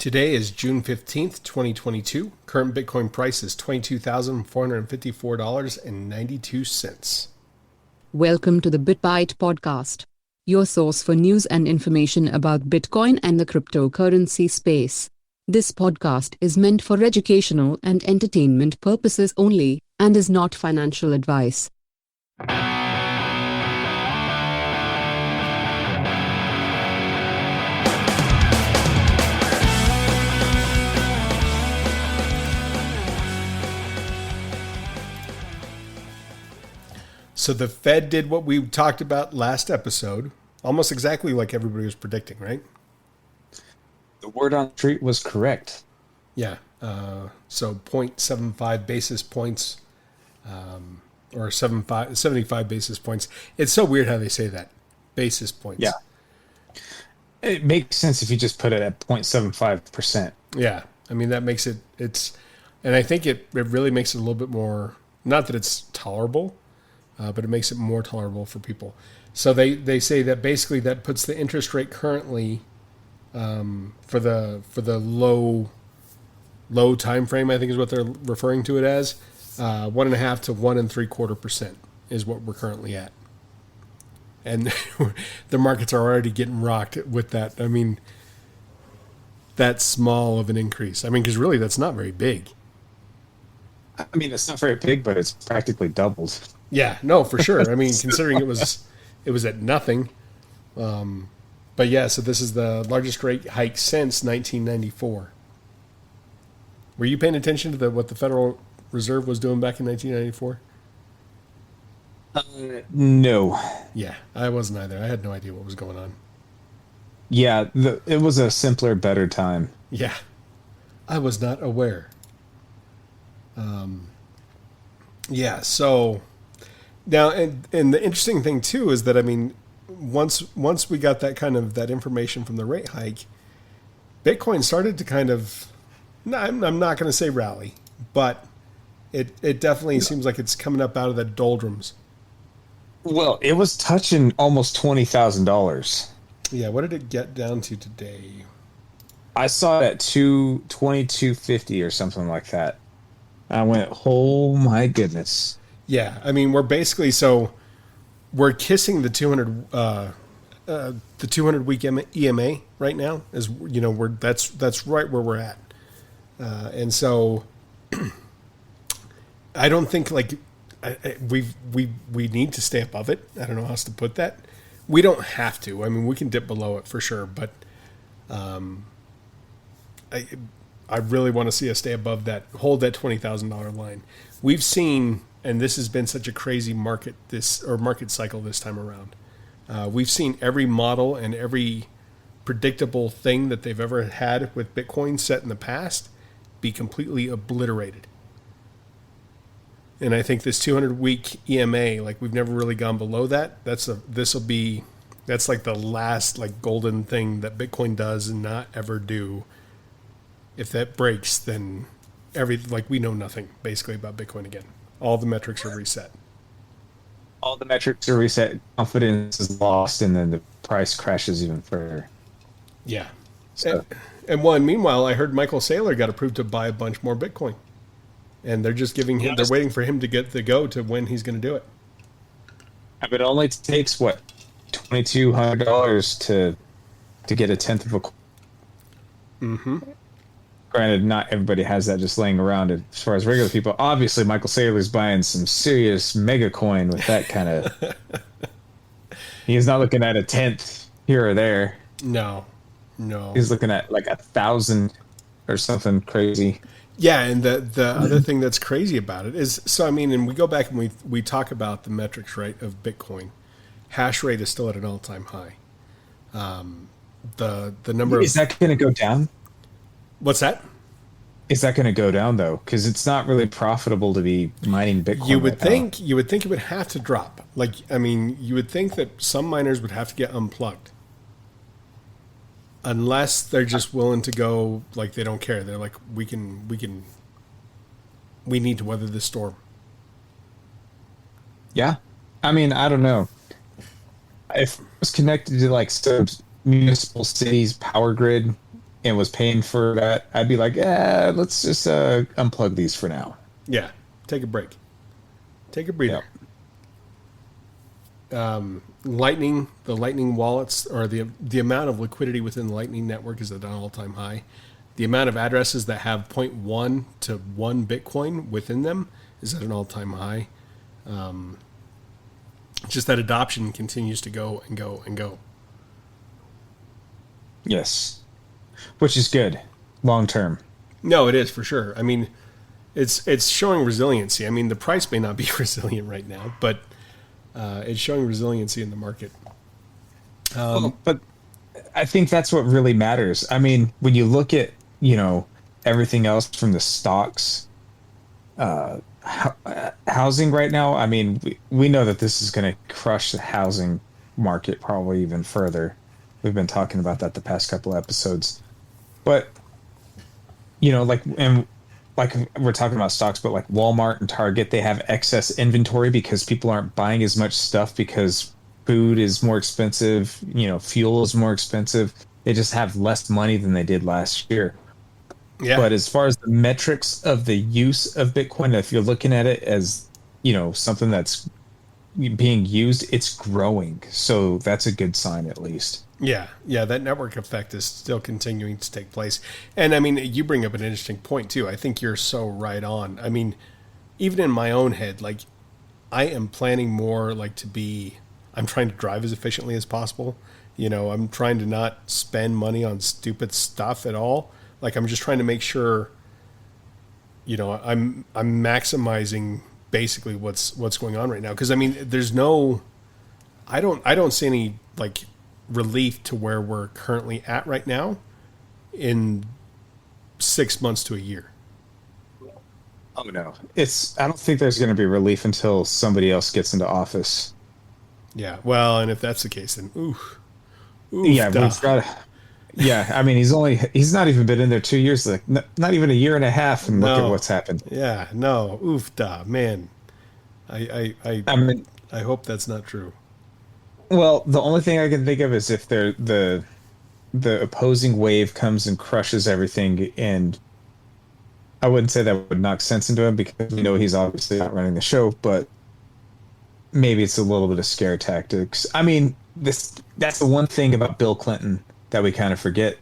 Today is June 15th, 2022. Current Bitcoin price is $22,454.92. Welcome to the BitByte podcast, your source for news and information about Bitcoin and the cryptocurrency space. This podcast is meant for educational and entertainment purposes only and is not financial advice. So the Fed did what we talked about last episode, almost exactly like everybody was predicting, right? The word on the street was correct. Yeah. So 0.75 basis points or 75 basis points. It's so weird how they say that. Basis points. Yeah. It makes sense if you just put it at 0.75%. Yeah. I mean, that makes and I think it really makes it a little bit more, not that it's tolerable, but it makes it more tolerable for people. So they say that basically that puts the interest rate currently for the low time frame, I think is what they're referring to it as, 1.5 to 1.75% is what we're currently at. And the markets are already getting rocked with that. I mean, that's small of an increase. I mean, because really that's not very big. I mean, it's not very big, but it's practically doubled. Yeah, no, for sure. I mean, considering it was at nothing. But yeah, so this is the largest rate hike since 1994. Were you paying attention to what the Federal Reserve was doing back in 1994? No. Yeah, I wasn't either. I had no idea what was going on. Yeah, it was a simpler, better time. Yeah, I was not aware. Yeah, so now, and the interesting thing too is that, I mean, once we got that information from the rate hike, Bitcoin started to kind of, I'm not going to say rally, but it definitely seems like it's coming up out of the doldrums. Well, it was touching almost $20,000. Yeah, what did it get down to today? I saw it at 2250 or something like that. I went, oh my goodness. Yeah, I mean, we're kissing the 200 week EMA right now. As you know, that's right where we're at, and so I don't think we need to stay above it. I don't know how else to put that. We don't have to. I mean, we can dip below it for sure, but I really want to see us stay above that, hold that $20,000 line. We've seen, and this has been such a crazy market cycle this time around. We've seen every model and every predictable thing that they've ever had with Bitcoin set in the past be completely obliterated. And I think this 200-week EMA, we've never really gone below that. That's like the last golden thing that Bitcoin does and not ever do. If that breaks, then we know nothing basically about Bitcoin again. All the metrics are reset. All the metrics are reset. Confidence is lost, and then the price crashes even further. Yeah. So. And meanwhile, I heard Michael Saylor got approved to buy a bunch more Bitcoin, and they're just giving him. They're waiting for him to get the go to when he's going to do it. It only takes $2,200 to get a tenth of a. Mm-hmm. Granted, not everybody has that just laying around. As far as regular people, obviously Michael Saylor's buying some serious mega coin with that kind of. He's not looking at a tenth here or there. No. He's looking at 1,000 or something crazy. Yeah, and the other thing that's crazy about it is, so I mean, and we go back and we talk about the metrics, right, of Bitcoin. Hash rate is still at an all-time high. The number is that going to go down? What's that? Is that going to go down though? Because it's not really profitable to be mining Bitcoin. You would think it would have to drop. You would think that some miners would have to get unplugged, unless they're just willing to go they don't care. They're like, we need to weather this storm. Yeah, I mean, I don't know. If it was connected to some municipal cities power grid, and was paying for that, I'd be like, let's just unplug these for now. Yeah, take a break, take a Yeah. breather. Lightning, the Lightning wallets, or the amount of liquidity within the Lightning network is at an all time high. The amount of addresses that have zero point 0.1 to 1 Bitcoin within them is at an all time high. Just that adoption continues to go and go and go. Yes. Which is good long term. No, it is for sure. I mean, it's showing resiliency. I mean, the price may not be resilient right now, but it's showing resiliency in the market. But I think that's what really matters. I mean, when you look at, everything else from the stocks, housing right now, I mean, we know that this is going to crush the housing market probably even further. We've been talking about that the past couple episodes. But, like we're talking about stocks, but like Walmart and Target, they have excess inventory because people aren't buying as much stuff because food is more expensive, fuel is more expensive. They just have less money than they did last year. Yeah. But as far as the metrics of the use of Bitcoin, if you're looking at it as, something that's being used, it's growing. So that's a good sign at least. Yeah, that network effect is still continuing to take place. And I mean, you bring up an interesting point too. I think you're so right on. I mean, even in my own head, like I am planning more like I'm trying to drive as efficiently as possible. I'm trying to not spend money on stupid stuff at all. Like I'm just trying to make sure, I'm maximizing basically what's going on right now. Cause I mean, I don't see any like relief to where we're currently at right now in 6 months to a year. Oh no. I don't think there's going to be relief until somebody else gets into office. Yeah. Well, and if that's the case, then Yeah, I mean, he's not even been in there 2 years, like not even a year and a half, and look at what's happened. Yeah, no, man. I mean, I hope that's not true. well, the only thing I can think of is if the opposing wave comes and crushes everything, and I wouldn't say that would knock sense into him because he's obviously not running the show, but maybe it's a little bit of scare tactics. I mean, that's the one thing about Bill Clinton that we kind of forget.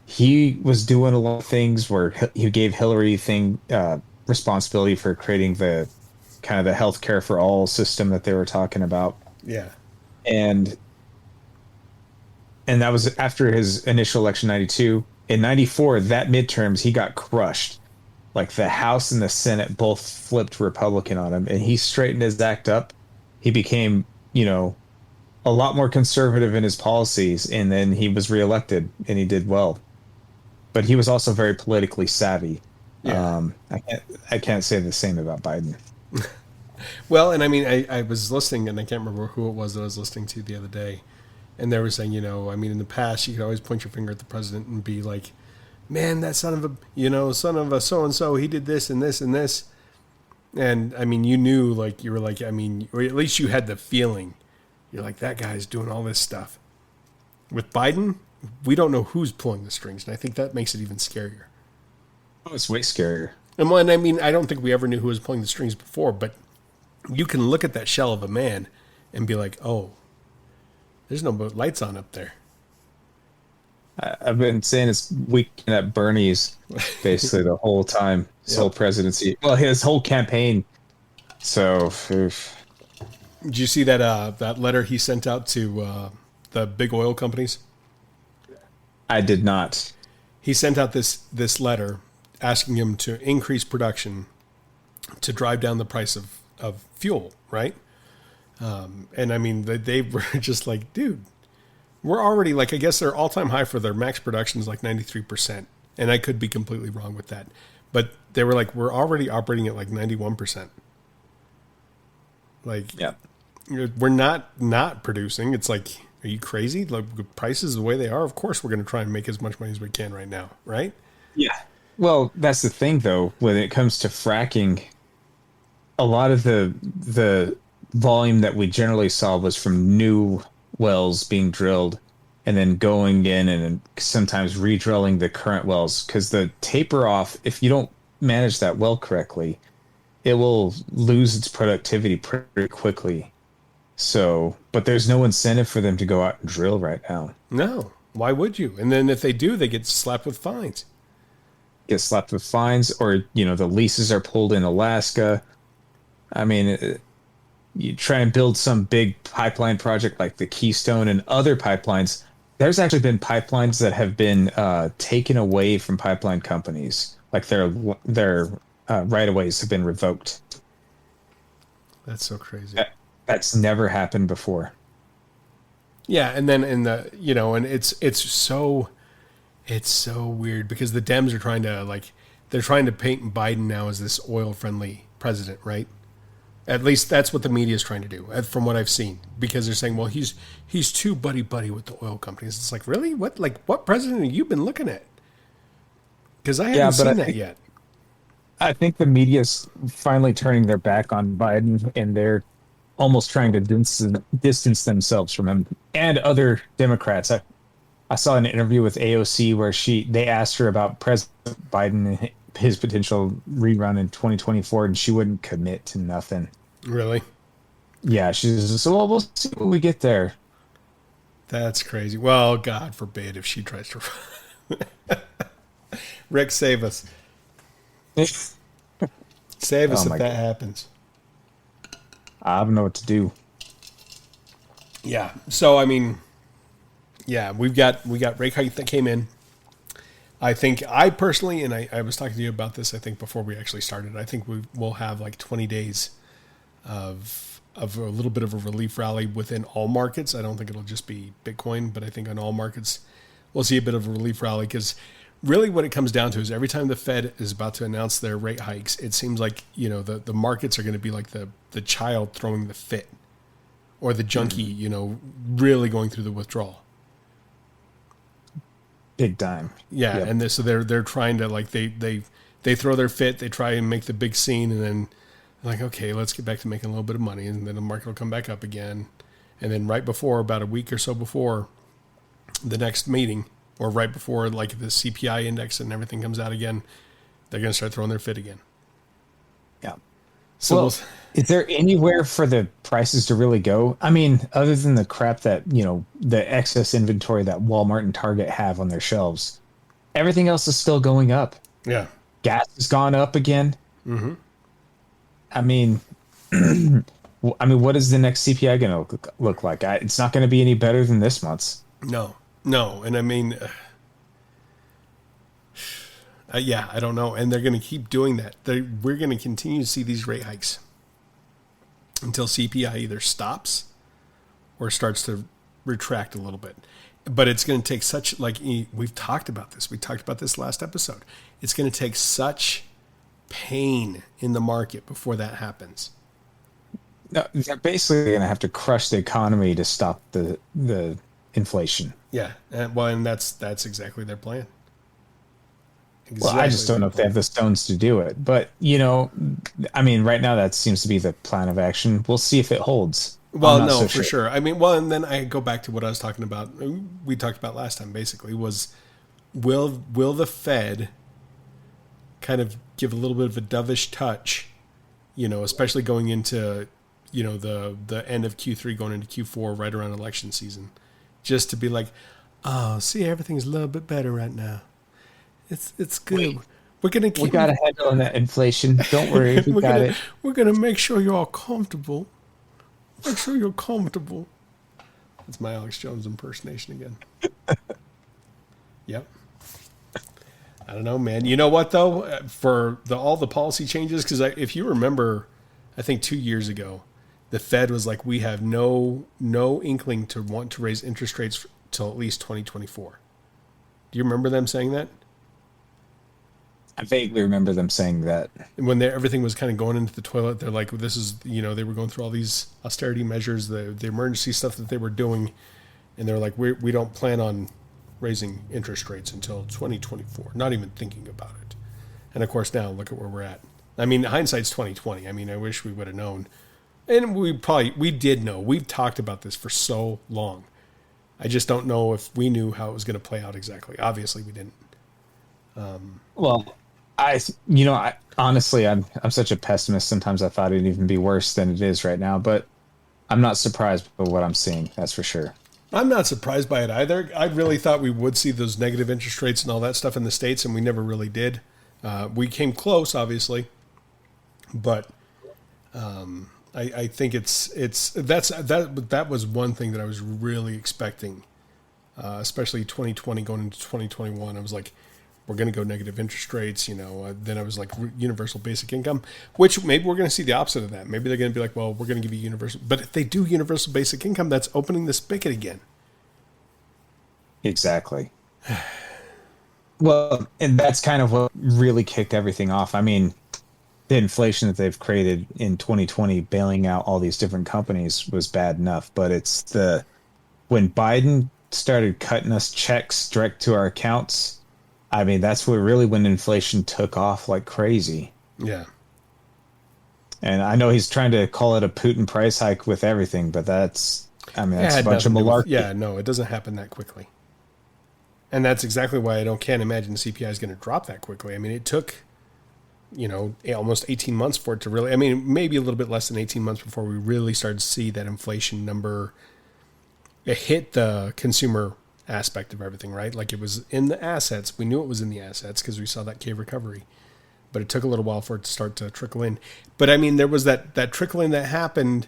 He was doing a lot of things where he gave Hillary responsibility for creating the kind of the healthcare for all system that they were talking about. Yeah. And that was after his initial election, 92. In 94, that midterms, he got crushed. Like the House and the Senate both flipped Republican on him, and he straightened his act up. He became, a lot more conservative in his policies, and then he was reelected, and he did well. But he was also very politically savvy. Yeah. I can't say the same about Biden. Well, and I mean, I was listening, and I can't remember who it was that I was listening to the other day, and they were saying, I mean, in the past, you could always point your finger at the president and be like, man, that son of a so-and-so, he did this and this and this. And I mean, you knew, like, you were like, I mean, or at least you had the feeling. You're like, that guy's doing all this stuff. With Biden, we don't know who's pulling the strings, and I think that makes it even scarier. Oh, it's way scarier. And well, I mean, I don't think we ever knew who was pulling the strings before, but you can look at that shell of a man and be like, oh, there's no lights on up there. I've been saying it's weekend at Bernie's basically the whole time, his whole presidency. Well, his whole campaign. So, did you see that letter he sent out to the big oil companies? I did not. He sent out this letter asking them to increase production to drive down the price of fuel, right? And I mean, they were just like, dude, we're already like, I guess their all-time high for their max production is like 93%. And I could be completely wrong with that. But they were like, we're already operating at like 91%. Like, yeah, we're not producing. It's like, are you crazy? Like, the prices the way they are, of course we're going to try and make as much money as we can right now, right? Yeah. Well, that's the thing, though, when it comes to fracking, a lot of the volume that we generally saw was from new wells being drilled. and then going in and sometimes re-drilling the current wells, because the taper off, if you don't manage that well correctly, it will lose its productivity pretty quickly. So, but there's no incentive for them to go out and drill right now. No, why would you? And then if they do, they get slapped with fines. Get slapped with fines, or the leases are pulled in Alaska. I mean, you try and build some big pipeline project like the Keystone and other pipelines. There's actually been pipelines that have been taken away from pipeline companies, like their right of ways have been revoked. That's so crazy. That's never happened before. Yeah, and then and it's so weird because the Dems are trying to paint Biden now as this oil friendly president, right? At least that's what the media is trying to do, from what I've seen. Because they're saying, well, he's too buddy with the oil companies. It's like, really? What president have you been looking at? Because I haven't seen that yet. I think the media's finally turning their back on Biden, and they're almost trying to distance themselves from him and other Democrats. I saw an interview with AOC where they asked her about President Biden and his potential rerun in 2024, and she wouldn't commit to nothing. Really? Yeah, she's so well, we'll see when we get there. That's crazy. Well, God forbid if she tries to. Rick, save us. Save us if that happens. I don't know what to do. Yeah. So I mean, yeah, we got rate hike that came in. I personally, and I was talking to you about this, I think before we actually started, I think we'll have like 20 days of a little bit of a relief rally within all markets. I don't think it'll just be Bitcoin, but I think on all markets we'll see a bit of a relief rally, because really what it comes down to is every time the Fed is about to announce their rate hikes, it seems like, the markets are going to be like the child throwing the fit, or the junkie, really going through the withdrawal. Big time. Yeah. Yep. And so they're trying to, like, they throw their fit, they try and make the big scene, and then like, okay, let's get back to making a little bit of money, and then the market will come back up again. And then right before, about a week or so before the next meeting, or right before like the CPI index and everything comes out again, they're going to start throwing their fit again. Yeah. So is there anywhere for the prices to really go? I mean, other than the crap that, the excess inventory that Walmart and Target have on their shelves, everything else is still going up. Yeah. Gas has gone up again. Mm-hmm. I mean, what is the next CPI going to look like? It's not going to be any better than this month's. No. And I mean, yeah, I don't know. And they're going to keep doing that. We're going to continue to see these rate hikes until CPI either stops or starts to retract a little bit. But it's going to take such, like, we've talked about this. We talked about this last episode. It's going to take such pain in the market before that happens. No, they're basically going to have to crush the economy to stop the inflation. Yeah. And that's exactly their plan. Well, I just don't know if they have the stones to do it. But, I mean, right now that seems to be the plan of action. We'll see if it holds. Well, no, for sure. I mean, and then I go back to what I was talking about. We talked about last time, basically, was will the Fed kind of give a little bit of a dovish touch, especially going into, the end of Q3, going into Q4, right around election season, just to be like, oh, see, everything's a little bit better right now. It's good. We got a handle on that inflation. Don't worry, we got it. We're gonna make sure you're all comfortable. Make sure you're comfortable. That's my Alex Jones impersonation again. Yep. I don't know, man. You know what though? For all the policy changes, because if you remember, I think 2 years ago, the Fed was like, we have no inkling to want to raise interest rates till at least 2024. Do you remember them saying that? I vaguely remember them saying that. When everything was kind of going into the toilet, they're like, this is, they were going through all these austerity measures, the emergency stuff that they were doing. And they're like, we don't plan on raising interest rates until 2024, not even thinking about it. And of course, now look at where we're at. I mean, hindsight's 2020. I mean, I wish we would have known. And we did know. We've talked about this for so long. I just don't know if we knew how it was going to play out exactly. Obviously, we didn't. Well, I honestly, I'm such a pessimist. Sometimes I thought it'd even be worse than it is right now, but I'm not surprised by what I'm seeing. That's for sure. I'm not surprised by it either. I really thought we would see those negative interest rates and all that stuff in the States, and we never really did. We came close, obviously, but I think that was one thing that I was really expecting, especially 2020 going into 2021. I was like, we're going to go negative interest rates, Then I was like, universal basic income, which maybe we're going to see the opposite of that. Maybe they're going to be like, well, we're going to give you universal. But if they do universal basic income, that's opening the spigot again. Exactly. Well, and that's kind of what really kicked everything off. I mean, the inflation that they've created in 2020, bailing out all these different companies, was bad enough. But it's when Biden started cutting us checks direct to our accounts, I mean, that's when inflation took off like crazy. Yeah. And I know he's trying to call it a Putin price hike with everything, but that's a bunch of malarkey. It doesn't happen that quickly. And that's exactly why I can't imagine the CPI is going to drop that quickly. I mean, it took, almost 18 months for it to really, maybe a little bit less than 18 months before we really started to see that inflation number. It hit the consumer aspect of everything, right? Like it was in the assets. We knew it was in the assets because we saw that K recovery, but it took a little while for it to start to trickle in. But there was that trickle in that happened,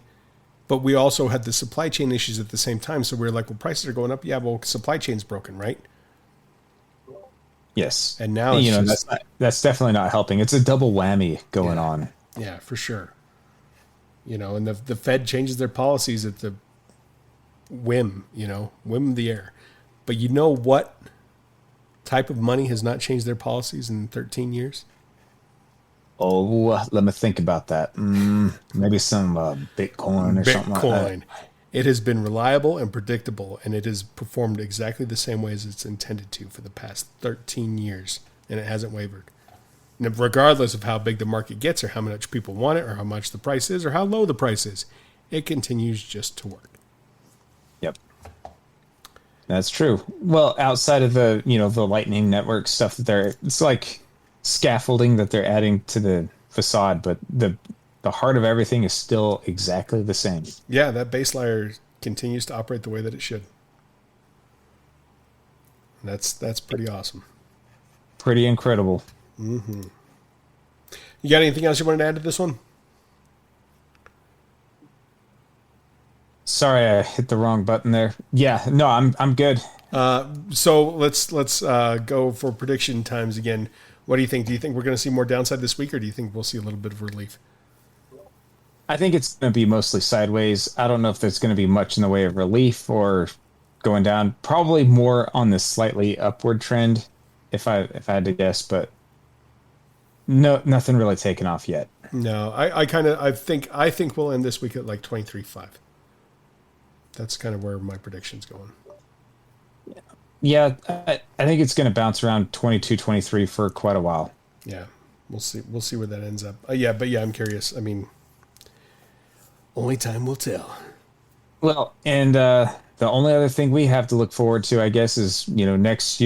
but we also had the supply chain issues at the same time. So we were like, well, prices are going up. Yeah, well, supply chain's broken, right? Yes. And now that's definitely not helping. It's a double whammy going on. Yeah, for sure. And the Fed changes their policies at the whim of the air. But you know what type of money has not changed their policies in 13 years? Oh, let me think about that. Maybe some Bitcoin or something like that. It has been reliable and predictable, and it has performed exactly the same way as it's intended to for the past 13 years, and it hasn't wavered. And regardless of how big the market gets or how much people want it or how much the price is or how low the price is, it continues just to work. Yep. That's true. Well, outside of the Lightning Network stuff it's like scaffolding that they're adding to the facade, but the heart of everything is still exactly the same. Yeah, that base layer continues to operate the way that it should. That's pretty awesome. Pretty incredible. Mm-hmm. You got anything else you wanted to add to this one? Sorry, I hit the wrong button there. Yeah, no, I'm good. So let's go for prediction times again. What do you think? Do you think we're going to see more downside this week, or do you think we'll see a little bit of relief? I think it's going to be mostly sideways. I don't know if there's going to be much in the way of relief or going down. Probably more on the slightly upward trend, if I had to guess, but no, nothing really taken off yet. No, I think we'll end this week at like 23.5. That's kind of where my prediction's going. Yeah, I think it's going to bounce around 22, 23 for quite a while. Yeah, we'll see. We'll see where that ends up. I'm curious. Only time will tell. Well, and the only other thing we have to look forward to, I guess, is next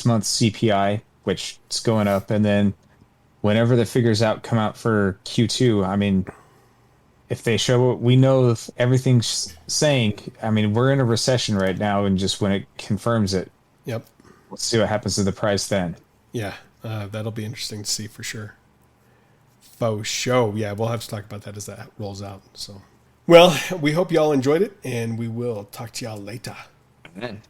month's CPI, which is going up, and then whenever the figures come out for Q2, if they show what we know, if everything's saying, we're in a recession right now, and just when it confirms it, yep, we'll see what happens to the price then. Yeah, that'll be interesting to see for sure. Faux show. Yeah, we'll have to talk about that as that rolls out. So, well, we hope y'all enjoyed it, and we will talk to y'all later. Amen.